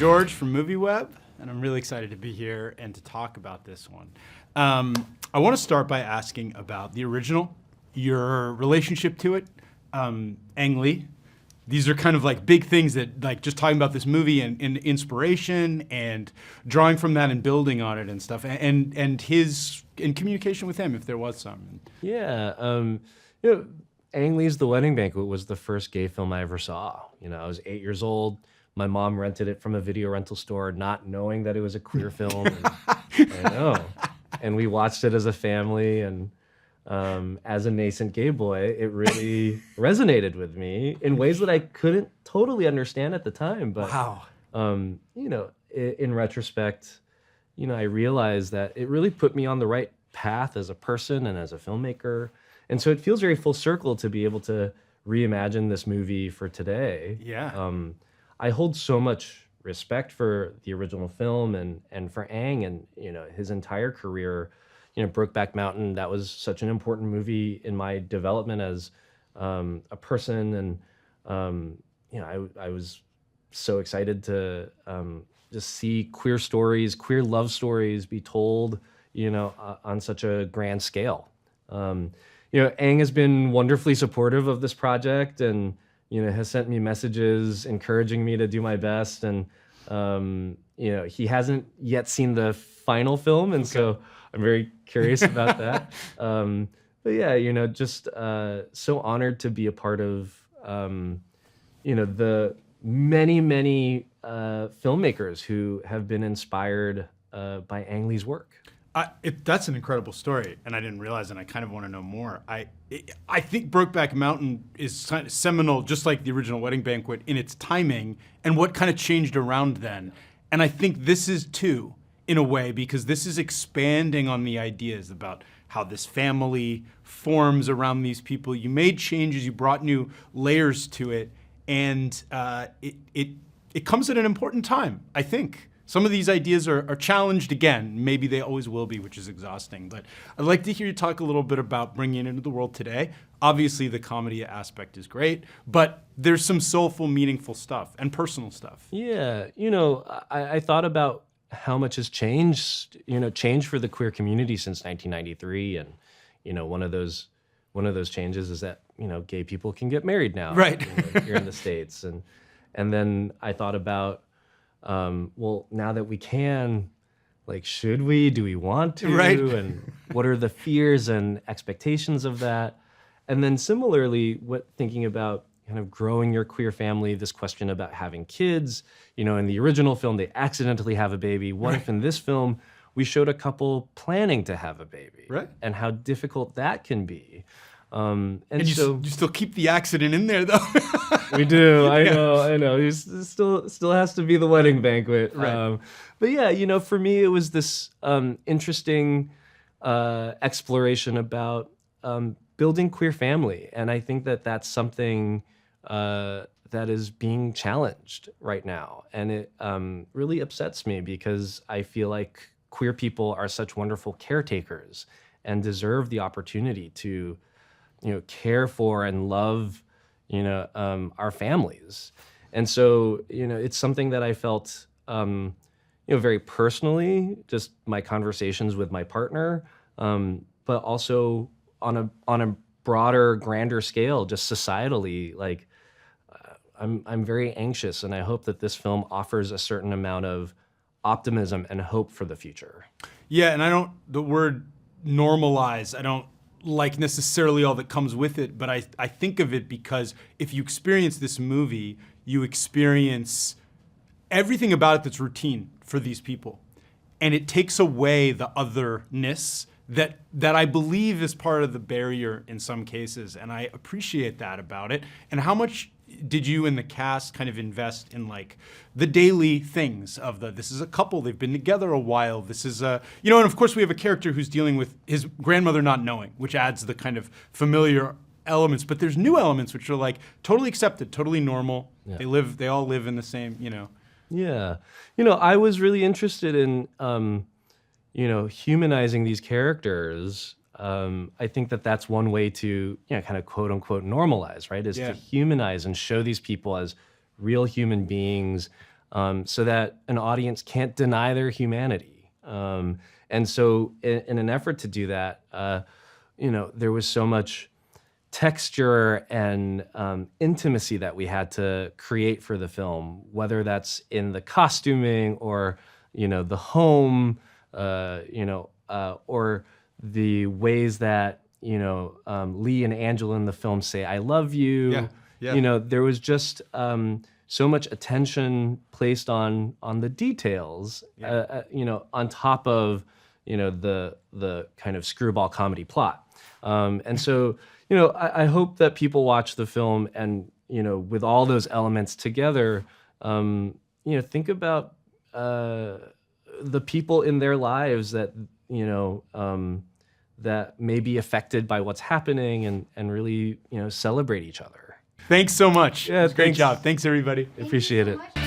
George from MovieWeb, and I'm really excited to be here and to talk about this one. I want to start by asking about the original, your relationship to it, Ang Lee. These are kind of like big things that, like, just talking about this movie and inspiration and drawing from that and building on it and stuff, and his in communication with him, if there was some. Yeah, Ang Lee's The Wedding Banquet was the first gay film I ever saw. I was 8 years old. My mom rented it from a video rental store, not knowing that it was a queer film. I know, and we watched it as a family and. As a nascent gay boy, it really resonated with me in ways that I couldn't totally understand at the time. But wow, in retrospect, I realized that it really put me on the right path as a person and as a filmmaker. And so it feels very full circle to be able to reimagine this movie for today. Yeah. I hold so much respect for the original film and for Ang and his entire career. Brokeback Mountain, that was such an important movie in my development as a person. And, I was so excited to just see queer stories, queer love stories be told, on such a grand scale. Ang has been wonderfully supportive of this project and, has sent me messages encouraging me to do my best. And, he hasn't yet seen the final film. And so I'm very curious about that. But yeah, just so honored to be a part of, the many filmmakers who have been inspired by Ang Lee's work. That's an incredible story, and I didn't realize, and I kind of want to know more. I think Brokeback Mountain is kind of seminal, just like the original Wedding Banquet, in its timing and what kind of changed around then. And I think this is too, in a way, because this is expanding on the ideas about how this family forms around these people. You made changes, you brought new layers to it, and it comes at an important time, I think. Some of these ideas are challenged again. Maybe they always will be, which is exhausting. But I'd like to hear you talk a little bit about bringing it into the world today. Obviously, the comedy aspect is great, but there's some soulful, meaningful stuff and personal stuff. Yeah, I thought about how much has changed for the queer community since 1993, and one of those changes is that gay people can get married now, right? Here in the States, and then I thought about well, now that we can, like, should we? Do we want to? Right. And what are the fears and expectations of that? And then similarly, thinking about kind of growing your queer family, this question about having kids. In the original film, they accidentally have a baby. What if in this film, we showed a couple planning to have a baby? Right. And how difficult that can be. And so you still keep the accident in there, though. We do. I know. It still has to be the wedding banquet. Right. But yeah, for me, it was this interesting exploration about building queer family. And I think that that's something that is being challenged right now. And it really upsets me because I feel like queer people are such wonderful caretakers and deserve the opportunity to, care for and love, our families. And so, it's something that I felt, very personally, just my conversations with my partner, but also on a broader, grander scale, just societally, like, I'm very anxious, and I hope that this film offers a certain amount of optimism and hope for the future. Yeah, and the word normalize, I don't like necessarily all that comes with it, but I think of it because if you experience this movie, you experience everything about it that's routine for these people. And it takes away the otherness that I believe is part of the barrier in some cases, and I appreciate that about it. And how much did you and the cast kind of invest in, like, the daily things of this is a couple, they've been together a while, this is and of course we have a character who's dealing with his grandmother not knowing, which adds the kind of familiar elements, but there's new elements which are like totally accepted, totally normal. Yeah. They all live in the same, Yeah. I was really interested in, humanizing these characters. I think that that's one way to, kind of quote unquote normalize, right? Is to humanize and show these people as real human beings, so that an audience can't deny their humanity. And so in an effort to do that, there was so much texture and intimacy that we had to create for the film, whether that's in the costuming or, the home, or the ways that, Lee and Angela in the film say, "I love you." Yeah. There was just so much attention placed on the details, on top of, the kind of screwball comedy plot. And so, I hope that people watch the film and, with all those elements together, think about the people in their lives that, that may be affected by what's happening and really, celebrate each other. Thanks so much. Yeah, It was a great thanks. job. Thanks, everybody. Appreciate it. Thank you so much.